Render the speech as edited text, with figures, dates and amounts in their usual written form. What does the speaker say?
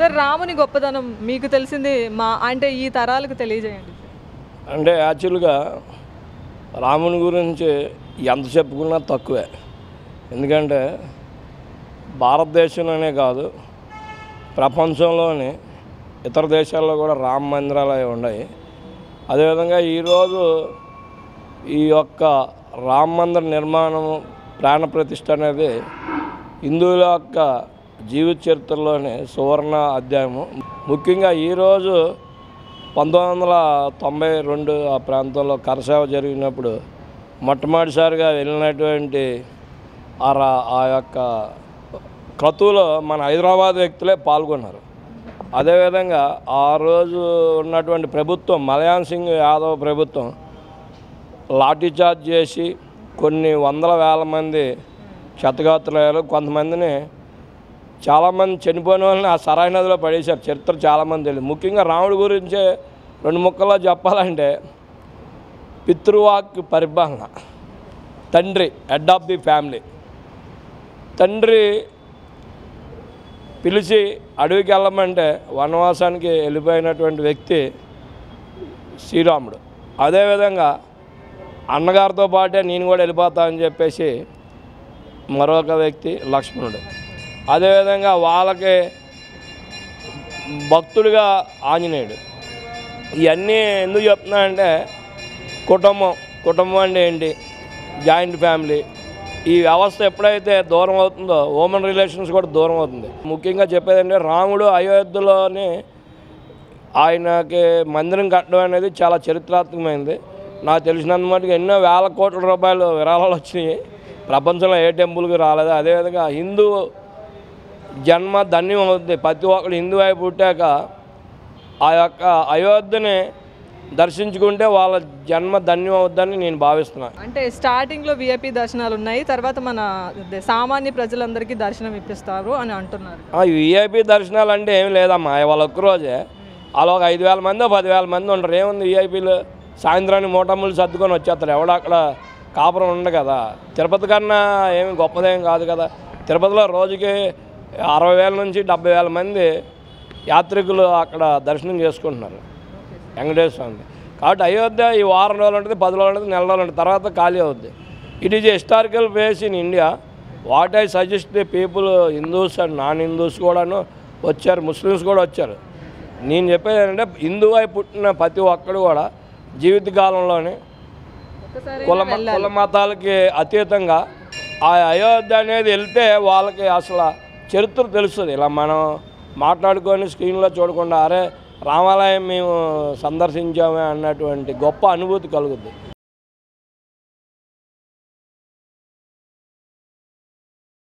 Sir రాముని గొప్పతనం మీకు తెలిసింది మా అంటే ఈ తరాలకు తెలియజేయండి. అంటే యాక్చువల్గా రాముని గురించి ఎంత చెప్పుకున్నా తక్కువే. ఎందుకంటే భారతదేశంలోనే కాదు, ప్రపంచంలోని ఇతర దేశాల్లో కూడా రామ మందిరాలు అవి ఉన్నాయి. అదేవిధంగా ఈరోజు ఈ యొక్క రామ మందిర నిర్మాణం ప్రాణ ప్రతిష్ఠ అనేది హిందువుల యొక్క జీవిత చరిత్రలోని సువర్ణ అధ్యాయము. ముఖ్యంగా ఈరోజు 1992 ఆ ప్రాంతంలో కరసేవ జరిగినప్పుడు మొట్టమొదటిసారిగా వెళ్ళినటువంటి ఆ యొక్క క్రతువులో మన హైదరాబాద్ వ్యక్తులే పాల్గొన్నారు. అదేవిధంగా ఆ రోజు ఉన్నటువంటి ప్రభుత్వం మలయాన్ సింగ్ యాదవ్ ప్రభుత్వం లాఠీచార్జ్ చేసి కొన్ని వందల వేల మంది క్షతగాత్రులయ్యారు. కొంతమందిని చాలామంది చనిపోయిన వాళ్ళని ఆ సరాయి నదిలో పడేశారు. చరిత్ర చాలామంది తెలియదు. ముఖ్యంగా రాముడి గురించే రెండు ముక్కల్లో చెప్పాలంటే పితృవాక్ పరిపాలన. తండ్రి హెడ్ ఆఫ్ ది ఫ్యామిలీ. తండ్రి పిలిచి అడవికి వెళ్ళమంటే వనవాసానికి వెళ్ళిపోయినటువంటి వ్యక్తి శ్రీరాముడు. అదేవిధంగా అన్నగారితో పాటే నేను కూడా వెళ్ళిపోతా అని చెప్పేసి మరొక వ్యక్తి లక్ష్మణుడు. అదేవిధంగా వాళ్ళకి భక్తుడిగా ఆంజనేయుడు. ఇవన్నీ ఎందుకు చెప్తున్నా అంటే కుటుంబం అంటే ఏంటి, జాయింట్ ఫ్యామిలీ. ఈ వ్యవస్థ ఎప్పుడైతే దూరం అవుతుందో హ్యూమన్ రిలేషన్స్ కూడా దూరం అవుతుంది. ముఖ్యంగా చెప్పేదంటే రాముడు అయోధ్యలోని ఆయనకి మందిరం కట్టడం అనేది చాలా చరిత్రాత్మకమైనది. నాకు తెలిసినంత మటుకు ఎన్నో వేల కోట్ల రూపాయలు విరాళాలు వచ్చినాయి. ప్రపంచంలో ఏ టెంపుల్కి రాలేదు. అదేవిధంగా హిందూ జన్మ ధన్యం అవుతుంది. ప్రతి ఒక్కరు హిందూ అయి పుట్టాక ఆ యొక్క అయోధ్యని దర్శించుకుంటే వాళ్ళ జన్మ ధన్యం అవుద్దని నేను భావిస్తున్నాను. అంటే స్టార్టింగ్లో విఐపి దర్శనాలు ఉన్నాయి, తర్వాత మన సామాన్య ప్రజలందరికీ దర్శనం ఇప్పిస్తారు అని అంటున్నారు. విఐపి దర్శనాలు అంటే ఏమి లేదమ్మా. వాళ్ళ ఒక్కరోజే అలా ఒక 5,000 మంది 10,000 మంది ఉంటారు. ఏముంది విఐపీలు సాయంత్రాన్ని మూటములు సర్దుకొని వచ్చేస్తారు. ఎవడ అక్కడ కాపురం ఉండదు కదా. తిరుపతి కన్నా ఏమి గొప్పదేం కాదు కదా. తిరుపతిలో రోజుకి 60,000 నుంచి 70,000 మంది యాత్రికులు అక్కడ దర్శనం చేసుకుంటున్నారు వెంకటేశ్వర స్వామి. కాబట్టి అయోధ్య ఈ వారం రోజులు ఉంటుంది, 10 రోజులు ఉంటుంది, నెల రోజులు ఉంటుంది, తర్వాత ఖాళీ అవుద్ది. It is historical place in India. What I suggest the people, Hindus and non Hindus కూడాను వచ్చారు, ముస్లిమ్స్ కూడా వచ్చారు. నేను చెప్పేది ఏంటంటే హిందువు అయి పుట్టిన ప్రతి ఒక్కడు కూడా జీవితకాలంలోనే కుల మతాలకి అతీతంగా ఆ అయోధ్య అనేది వెళ్తే వాళ్ళకి అసలు చరిత్ర తెలుస్తుంది. ఇలా మనం మాట్లాడుకొని స్క్రీన్లో చూడకుండా అరే రామాలయం మేము సందర్శించామే అన్నటువంటి గొప్ప అనుభూతి కలుగుద్ది.